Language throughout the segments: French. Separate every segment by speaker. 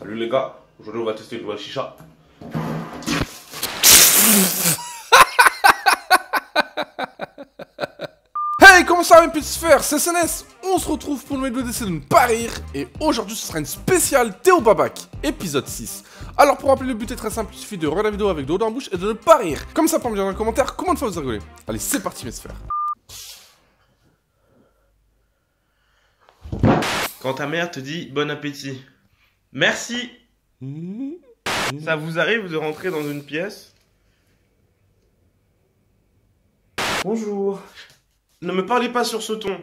Speaker 1: Salut les gars, aujourd'hui on va tester une nouvelle chicha.
Speaker 2: Hey, comment ça va mes petits frères, c'est SNS. On se retrouve pour une nouvelle vidéo d'essayer de ne pas rire. Et aujourd'hui ce sera une spéciale Théo Babac, épisode 6. Alors pour rappeler, le but est très simple, il suffit de regarder la vidéo avec de l'eau dans la bouche et de ne pas rire. Comme ça, pour me dire dans les commentaires combien de fois vous rigolez. Allez, c'est parti mes sphères.
Speaker 1: Quand ta mère te dit bon appétit, merci. Ça vous arrive de rentrer dans une pièce? Bonjour. Ne me parlez pas sur ce ton.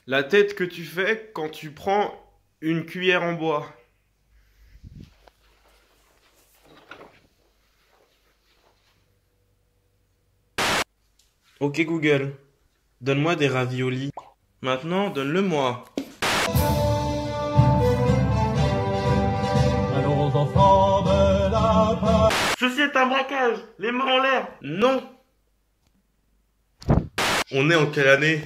Speaker 1: La tête que tu fais quand tu prends une cuillère en bois. Ok Google, donne-moi des raviolis. Maintenant, donne-le-moi.
Speaker 3: Allons aux enfants de la part.
Speaker 1: Ceci est un braquage. Les mains en l'air. Non. On est en quelle année?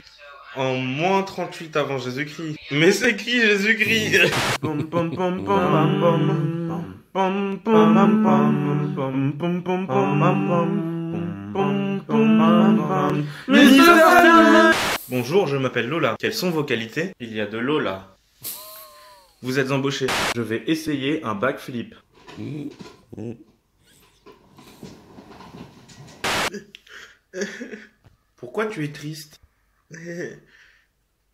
Speaker 1: En moins 38 avant Jésus-Christ. Mais c'est qui Jésus-Christ? Pom, pom, pom, pom, pom, pom, pom, pom, pom, pom, pom, pom, pom. Bonjour, je m'appelle Lola. Quelles sont vos qualités? Il y a de Lola. Vous êtes embauché. Je vais essayer un backflip. Pourquoi tu es triste?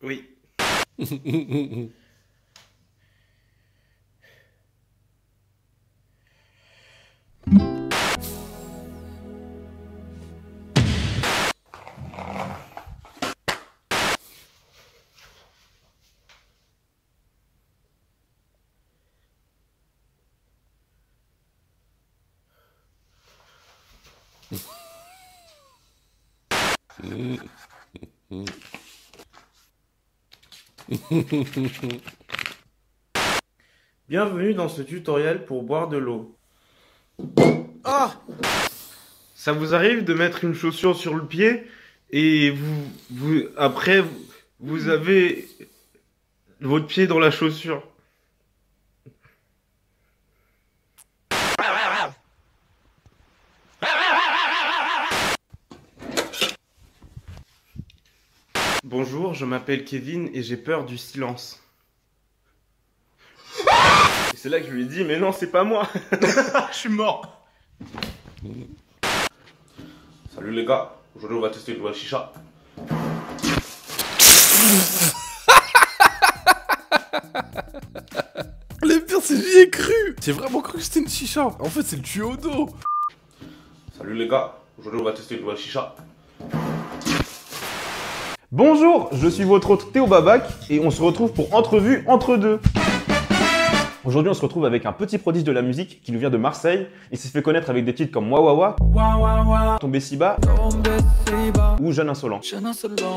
Speaker 1: Oui. Bienvenue dans ce tutoriel pour boire de l'eau. Ah! Ça vous arrive de mettre une chaussure sur le pied et après vous avez votre pied dans la chaussure. Bonjour, je m'appelle Kevin et j'ai peur du silence. Et c'est là que je lui ai dit, mais non, c'est pas moi. Je suis mort. Salut les gars, aujourd'hui on va tester une nouvelle chicha.
Speaker 2: Le pire, c'est que j'y ai cru. J'ai vraiment cru que c'était une chicha. En fait, c'est le tuyau d'eau.
Speaker 1: Salut les gars, aujourd'hui on va tester une nouvelle chicha.
Speaker 4: Bonjour, je suis votre hôte Théo Babac et on se retrouve pour Entrevue entre deux. Aujourd'hui, on se retrouve avec un petit prodige de la musique qui nous vient de Marseille. Il s'est fait connaître avec des titres comme Wawawa, Tomber si bas ou Jeune Insolent.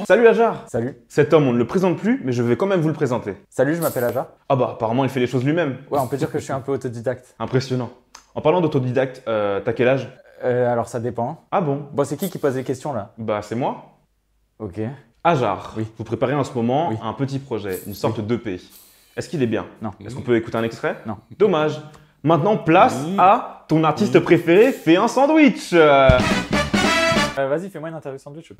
Speaker 4: Salut Ajar.
Speaker 5: Salut.
Speaker 4: Cet homme, on ne le présente plus, mais je vais quand même vous le présenter.
Speaker 5: Salut, je m'appelle Aja.
Speaker 4: Ah bah, apparemment, il fait les choses lui-même.
Speaker 5: Ouais, on peut dire que je suis un peu autodidacte.
Speaker 4: Impressionnant. En parlant d'autodidacte, t'as quel âge?
Speaker 5: Alors ça dépend.
Speaker 4: Ah bon?
Speaker 5: Bon, c'est qui pose les questions là?
Speaker 4: Bah, c'est moi.
Speaker 5: Ok.
Speaker 4: Ajar,
Speaker 5: Oui.
Speaker 4: vous préparez en ce moment
Speaker 5: Oui.
Speaker 4: un petit projet, une sorte d'EP. Est-ce qu'il est bien?
Speaker 5: Non.
Speaker 4: Est-ce qu'on peut écouter un extrait?
Speaker 5: Non.
Speaker 4: Dommage. Maintenant, place à ton artiste préféré fait un sandwich.
Speaker 5: Vas-y, fais-moi une interview sandwich.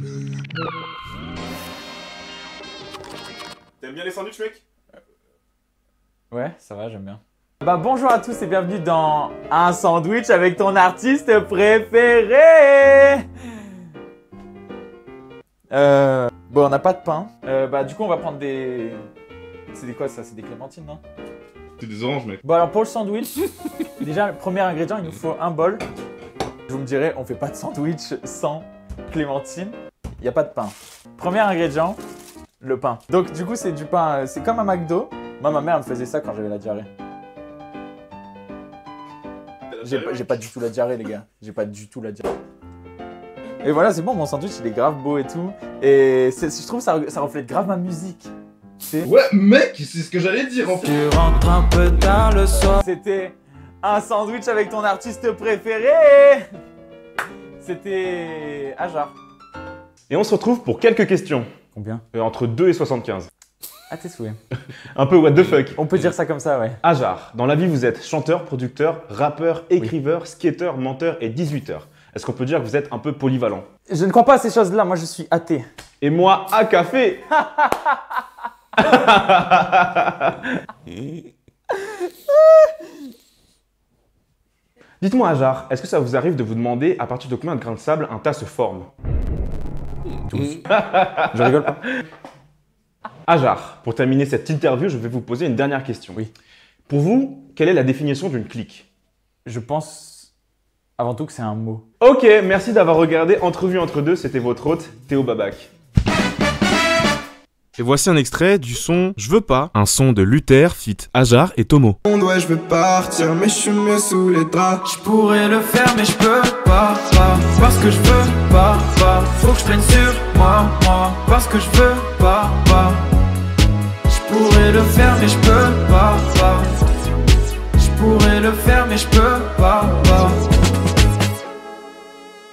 Speaker 1: T'aimes bien les sandwichs, mec?
Speaker 5: Ouais, ça va, j'aime bien. Bah bonjour à tous et bienvenue dans un sandwich avec ton artiste préféré. Bon, on n'a pas de pain. Bah du coup, on va prendre des... C'est des quoi ça? C'est des clémentines, non?
Speaker 1: C'est des oranges, mec.
Speaker 5: Bon alors pour le sandwich, déjà le premier ingrédient, il nous faut un bol. Vous me direz, on fait pas de sandwich sans clémentine. Il n'y a pas de pain. Premier ingrédient, le pain. Donc du coup c'est du pain, c'est comme un McDo. Moi ma mère elle me faisait ça quand j'avais la diarrhée. J'ai pas du tout la diarrhée les gars. J'ai pas du tout la diarrhée. Et voilà c'est bon, mon sandwich il est grave beau et tout. Et je trouve ça reflète grave ma musique.
Speaker 6: Ouais, mec, c'est ce que j'allais dire en fait.
Speaker 5: Tu rentres un peu tard le soir. C'était un sandwich avec ton artiste préféré. C'était Ajar.
Speaker 4: Et on se retrouve pour quelques questions.
Speaker 5: Combien?
Speaker 4: Entre 2 et 75.
Speaker 5: À tes souhaits.
Speaker 4: Un peu what the fuck.
Speaker 5: On peut dire ça comme ça, ouais.
Speaker 4: Ajar, dans la vie vous êtes chanteur, producteur, rappeur, écriveur, skateur, menteur et 18h. Est-ce qu'on peut dire que vous êtes un peu polyvalent?
Speaker 5: Je ne crois pas à ces choses-là, moi je suis athée.
Speaker 4: Et moi, à café. Dites-moi Ajar, est-ce que ça vous arrive de vous demander à partir de combien de grains de sable un tas se forme?
Speaker 5: Je rigole pas.
Speaker 4: Ajar, pour terminer cette interview, je vais vous poser une dernière question.
Speaker 5: Oui.
Speaker 4: Pour vous, quelle est la définition d'une clique?
Speaker 5: Je pense avant tout que c'est un mot.
Speaker 4: Ok, merci d'avoir regardé Entrevue entre deux, c'était votre hôte, Théo Babac.
Speaker 1: Et voici un extrait du son Je veux pas, un son de Luther, feat. Ajar et Tomo.
Speaker 7: Ouais, je veux partir, mais je suis mieux sous les draps.
Speaker 8: Je pourrais le faire, mais je peux pas, parce que je veux pas. Faut que je prenne sur moi, parce que je veux pas. Je pourrais le faire, mais je peux pas. Je pourrais le faire, mais je peux pas.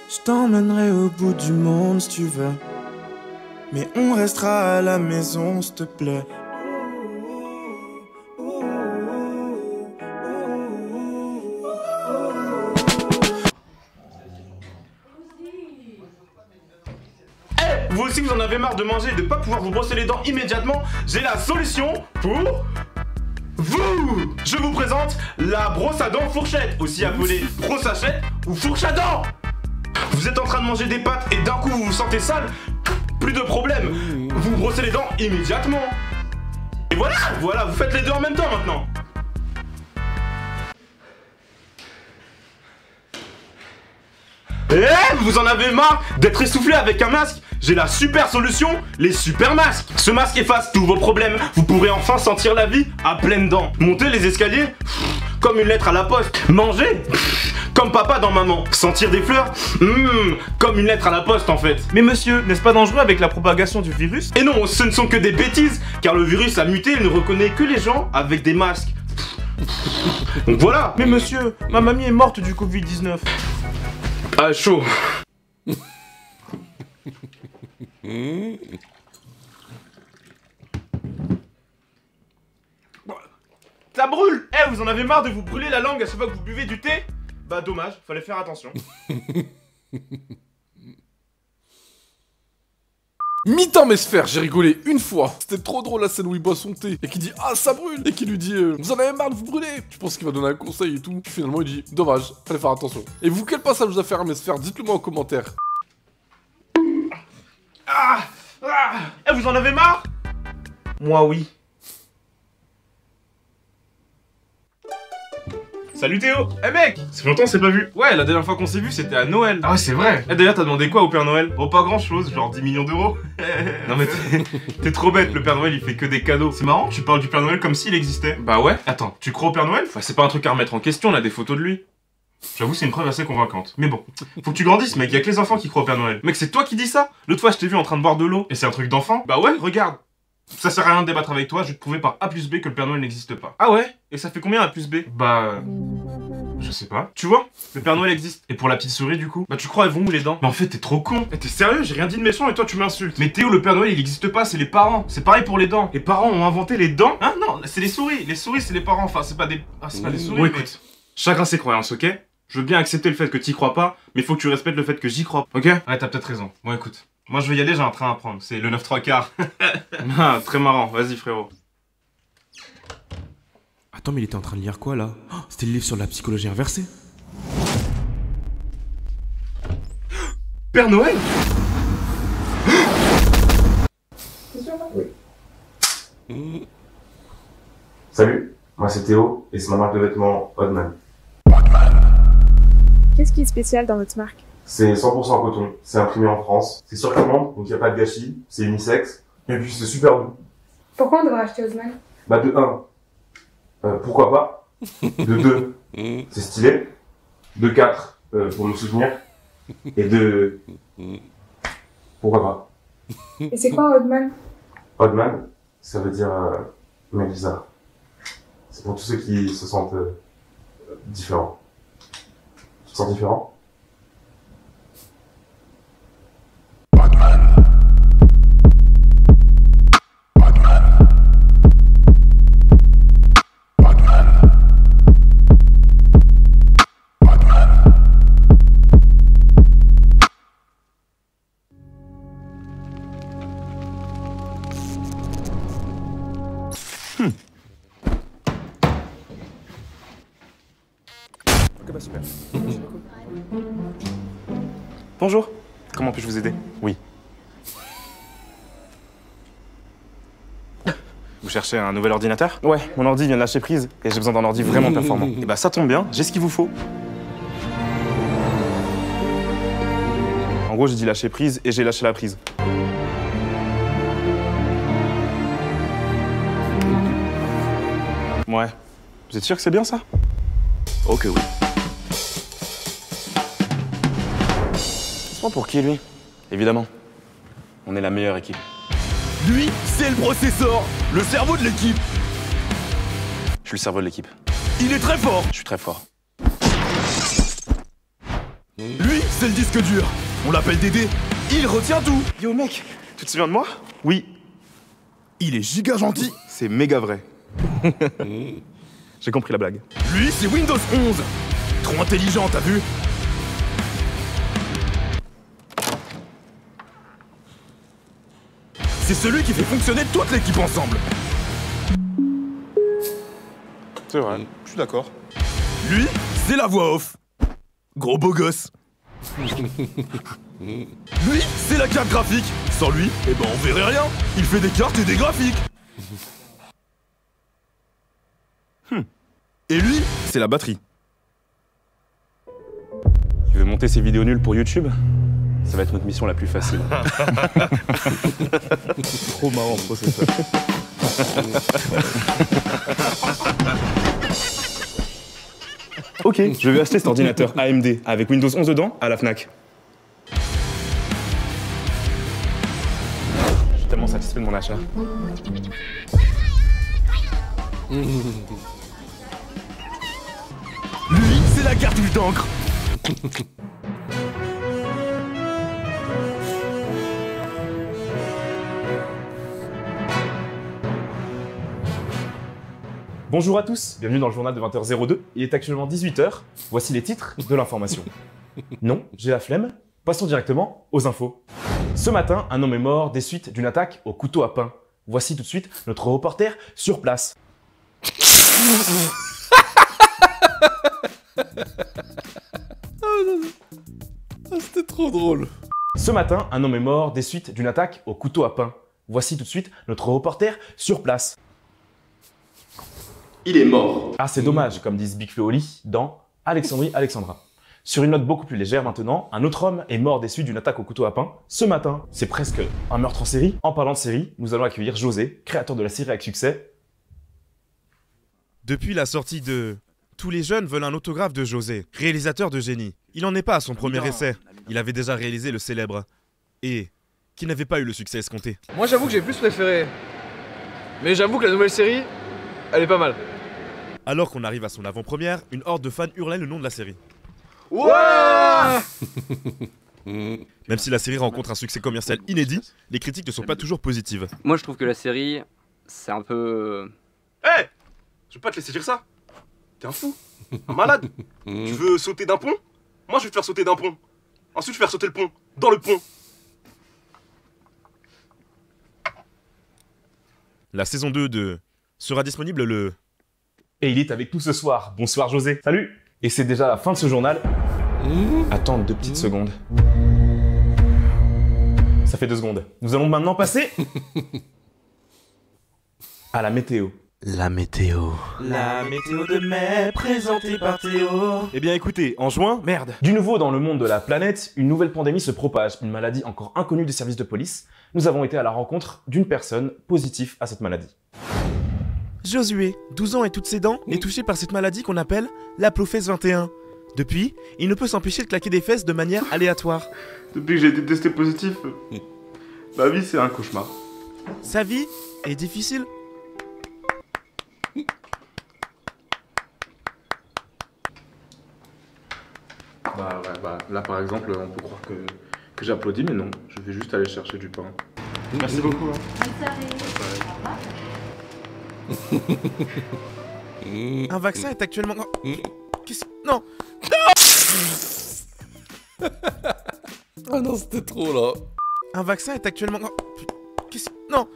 Speaker 7: Je t'emmènerai au bout du monde si tu veux. Mais on restera à la maison, s'il te plaît.
Speaker 4: Vous aussi vous en avez marre de manger et de pas pouvoir vous brosser les dents immédiatement? J'ai la solution pour vous. Je vous présente la brosse à dents fourchette, aussi appelée brosse à chette ou fourche à dents. Vous êtes en train de manger des pâtes et d'un coup vous vous sentez sale? Plus de problème, vous vous brossez les dents immédiatement. Et voilà, vous faites les deux en même temps maintenant. Vous en avez marre d'être essoufflé avec un masque? J'ai la super solution, les super masques. Ce masque efface tous vos problèmes. Vous pourrez enfin sentir la vie à pleines dents. Monter les escaliers comme une lettre à la poste. Manger comme papa dans maman. Sentir des fleurs comme une lettre à la poste en fait. Mais monsieur, n'est-ce pas dangereux avec la propagation du virus? Et non, ce ne sont que des bêtises, car le virus a muté, il ne reconnaît que les gens avec des masques. Donc voilà.
Speaker 1: Mais monsieur, ma mamie est morte du Covid-19.
Speaker 4: Ah, chaud. Ça brûle. Vous en avez marre de vous brûler la langue à chaque fois que vous buvez du thé? Bah dommage, fallait faire attention.
Speaker 2: Mi-temps mes sphères, j'ai rigolé une fois. C'était trop drôle la scène où il boit son thé et qui dit ah ça brûle et qui lui dit vous en avez marre de vous brûler. Je pense qu'il va donner un conseil et tout. Puis finalement il dit dommage, fallait faire attention. Et vous quel passage vous a fait à mes sphères? Dites-le moi en commentaire.
Speaker 4: Vous en avez marre?
Speaker 1: Moi oui.
Speaker 4: Salut Théo. Mec, ça fait longtemps qu'on s'est pas vu.
Speaker 1: Ouais, la dernière fois qu'on s'est vu, c'était à Noël.
Speaker 4: Ah ouais, c'est vrai.
Speaker 1: D'ailleurs, t'as demandé quoi au Père Noël?
Speaker 4: Oh, pas grand chose, genre 10 millions d'euros.
Speaker 1: Non mais t'es trop bête, le Père Noël il fait que des cadeaux.
Speaker 4: C'est marrant, tu parles du Père Noël comme s'il existait.
Speaker 1: Bah ouais.
Speaker 4: Attends, tu crois au Père Noël?
Speaker 1: Bah c'est pas un truc à remettre en question, on a des photos de lui.
Speaker 4: J'avoue, c'est une preuve assez convaincante. Mais bon, faut que tu grandisses, mec, y'a que les enfants qui croient au Père Noël.
Speaker 1: Mec, c'est toi qui dis ça? L'autre fois, je t'ai vu en train de boire de l'eau.
Speaker 4: Et c'est un truc d'enfant?
Speaker 1: Bah ouais, regarde.
Speaker 4: Ça sert à rien de débattre avec toi, je vais te prouver par A plus B que le Père Noël n'existe pas.
Speaker 1: Ah ouais? Et ça fait combien A plus B?
Speaker 4: Bah... je sais pas.
Speaker 1: Tu vois? Le Père Noël existe.
Speaker 4: Et pour la petite souris, du coup?
Speaker 1: Bah tu crois elles vont où les dents?
Speaker 4: Mais en fait, t'es trop con.
Speaker 1: T'es sérieux? J'ai rien dit de méchant et toi tu m'insultes.
Speaker 4: Mais Théo, le Père Noël, il existe pas, c'est les parents. C'est pareil pour les dents.
Speaker 1: Les parents ont inventé les dents?
Speaker 4: Hein? Non, c'est les souris. Les souris, c'est les parents. Enfin, c'est pas des... Ah, c'est pas des souris,
Speaker 1: Bon,
Speaker 4: mais...
Speaker 1: écoute. Chacun ses croyances, ok? Je veux bien accepter le fait que t'y crois pas, mais faut que tu respectes le fait que j'y crois, ok?
Speaker 4: Ouais, t'as peut-être raison. Bon, écoute. Moi, je vais y aller, j'ai un train à prendre. C'est le 9-3/4.
Speaker 1: Ah, très marrant. Vas-y, frérot. Attends, mais il était en train de lire quoi, là? Oh, c'était le livre sur la psychologie inversée.
Speaker 4: Père Noël?
Speaker 9: Oui. Salut, moi c'est Théo et c'est ma marque de vêtements Oddman.
Speaker 10: Qu'est-ce qui est spécial dans votre marque?
Speaker 9: C'est 100% coton, c'est imprimé en France, c'est sur commande, donc il n'y a pas de gâchis, c'est unisexe, et puis c'est super doux.
Speaker 10: Pourquoi on devrait acheter Oddman?
Speaker 9: Bah de 1, pourquoi pas? De 2, c'est stylé. De 4, pour me souvenir. Et de... pourquoi pas?
Speaker 10: Et c'est quoi Oddman?
Speaker 9: Oddman, ça veut dire mec bizarre. C'est pour tous ceux qui se sentent différents. Tu te sens différent?
Speaker 4: Bonjour. Comment puis-je vous aider? Oui. Vous cherchez un nouvel ordinateur? Ouais, mon ordi vient de lâcher prise et j'ai besoin d'un ordi vraiment performant. Et bah ça tombe bien, j'ai ce qu'il vous faut. En gros, j'ai dit lâcher prise et j'ai lâché la prise. Ouais. Vous êtes sûr que c'est bien ça? Ok, oui. C'est pas pour qui, lui? Évidemment. On est la meilleure équipe.
Speaker 11: Lui, c'est le processeur, le cerveau de l'équipe.
Speaker 4: Je suis le cerveau de l'équipe.
Speaker 11: Il est très fort.
Speaker 4: Je suis très fort.
Speaker 11: Lui, c'est le disque dur. On l'appelle Dédé. Il retient tout.
Speaker 4: Yo mec, tu te souviens de moi? Oui.
Speaker 11: Il est giga gentil.
Speaker 4: C'est méga vrai. J'ai compris la blague.
Speaker 11: Lui, c'est Windows 11. Trop intelligent, t'as vu? C'est celui qui fait fonctionner toute l'équipe ensemble.
Speaker 4: C'est vrai, je suis d'accord.
Speaker 11: Lui, c'est la voix off. Gros beau gosse. Lui, c'est la carte graphique. Sans lui, eh ben on verrait rien. Il fait des cartes et des graphiques. Et lui, c'est la batterie.
Speaker 4: Il veut monter ses vidéos nulles pour YouTube? Ça va être notre mission la plus facile.
Speaker 11: Trop marrant, processeur.
Speaker 4: Ok, je vais acheter cet ordinateur AMD avec Windows 11 dedans à la Fnac. Je suis tellement satisfait de mon achat.
Speaker 11: Lui, c'est la cartouche d'encre.
Speaker 4: Bonjour à tous, bienvenue dans le journal de 20h02. Il est actuellement 18h. Voici les titres de l'information. Non, j'ai la flemme. Passons directement aux infos. Ce matin, un homme est mort des suites d'une attaque au couteau à pain. Voici tout de suite notre reporter sur place.
Speaker 2: C'était trop drôle.
Speaker 4: Ce matin, un homme est mort des suites d'une attaque au couteau à pain. Voici tout de suite notre reporter sur place.
Speaker 9: Il est mort.
Speaker 4: Ah, c'est dommage, comme disent Big Flo et Oli dans Alexandrie Alexandra. Sur une note beaucoup plus légère maintenant, un autre homme est mort des suites d'une attaque au couteau à pain ce matin. C'est presque un meurtre en série. En parlant de série, nous allons accueillir José, créateur de la série avec succès.
Speaker 12: Depuis la sortie de Tous les jeunes veulent un autographe de José, réalisateur de génie. Il n'en est pas à son premier essai. Il avait déjà réalisé le célèbre et qui n'avait pas eu le succès escompté.
Speaker 13: Moi j'avoue que j'ai plus préféré. Mais j'avoue que la nouvelle série, elle est pas mal.
Speaker 12: Alors qu'on arrive à son avant-première, une horde de fans hurlait le nom de la série.
Speaker 13: Ouah.
Speaker 12: Même si la série rencontre un succès commercial inédit, les critiques ne sont pas toujours positives.
Speaker 14: Moi je trouve que la série, c'est un peu...
Speaker 9: Hé, je vais pas te laisser dire ça. T'es un fou, un malade. Tu veux sauter d'un pont? Moi je vais te faire sauter d'un pont. Ensuite je vais faire sauter le pont, dans le pont.
Speaker 12: La saison 2 de sera disponible le...
Speaker 4: Et il est avec nous ce soir. Bonsoir José. Salut. Et c'est déjà la fin de ce journal. Attends 2 petites secondes. Ça fait 2 secondes. Nous allons maintenant passer à la météo.
Speaker 7: La météo.
Speaker 8: La météo de mai, présentée par Théo.
Speaker 4: Eh bien écoutez, en juin, merde. Du nouveau dans le monde de la planète, une nouvelle pandémie se propage, une maladie encore inconnue des services de police. Nous avons été à la rencontre d'une personne positive à cette maladie.
Speaker 12: Josué, 12 ans et toutes ses dents, est touché par cette maladie qu'on appelle l'aplofès 21. Depuis, il ne peut s'empêcher de claquer des fesses de manière aléatoire.
Speaker 1: Depuis que j'ai été testé positif, ma vie c'est un cauchemar.
Speaker 12: Sa vie est difficile.
Speaker 1: Bah, là par exemple, on peut croire que j'applaudis, mais non, je vais juste aller chercher du pain. Merci beaucoup.
Speaker 12: Un vaccin est actuellement... Qu'est-ce... Non.
Speaker 2: Ah non, c'était trop là.
Speaker 12: Un vaccin est actuellement... Qu'est-ce... Non.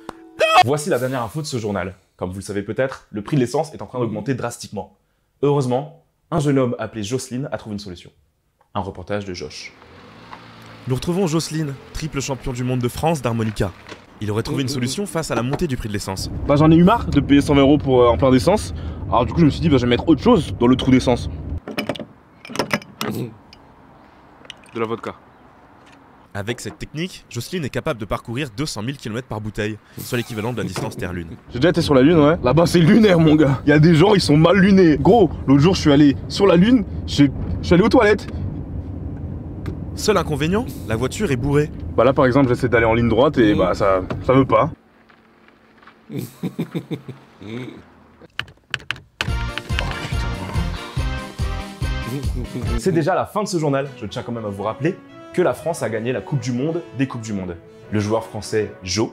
Speaker 4: Voici la dernière info de ce journal. Comme vous le savez peut-être, le prix de l'essence est en train d'augmenter drastiquement. Heureusement, un jeune homme appelé Jocelyne a trouvé une solution. Un reportage de Josh.
Speaker 12: Nous retrouvons Jocelyne, triple champion du monde de France d'harmonica. Il aurait trouvé une solution face à la montée du prix de l'essence.
Speaker 4: Bah j'en ai eu marre de payer 120 € pour un plein d'essence. Alors du coup je me suis dit bah je vais mettre autre chose dans le trou d'essence. De la vodka.
Speaker 12: Avec cette technique, Jocelyne est capable de parcourir 200 000 km par bouteille, soit l'équivalent de la distance Terre-Lune.
Speaker 4: J'ai déjà été sur la Lune, ouais. Là-bas c'est lunaire mon gars. Il y a des gens, ils sont mal lunés. Gros, l'autre jour je suis allé sur la Lune, je suis allé aux toilettes.
Speaker 12: Seul inconvénient, la voiture est bourrée.
Speaker 4: Bah là par exemple j'essaie d'aller en ligne droite et bah ça veut pas. C'est déjà la fin de ce journal. Je tiens quand même à vous rappeler que la France a gagné la Coupe du Monde des Coupes du Monde. Le joueur français Joe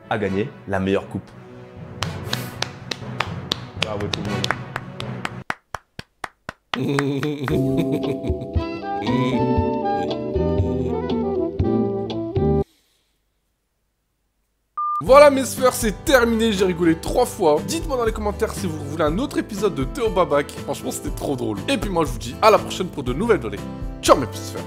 Speaker 4: a gagné la meilleure coupe. Bravo tout le monde.
Speaker 2: Voilà mes sphères, c'est terminé, j'ai rigolé 3 fois. Dites-moi dans les commentaires si vous voulez un autre épisode de Théo Babac. Franchement c'était trop drôle. Et puis moi je vous dis à la prochaine pour de nouvelles données. Ciao mes petites sphères.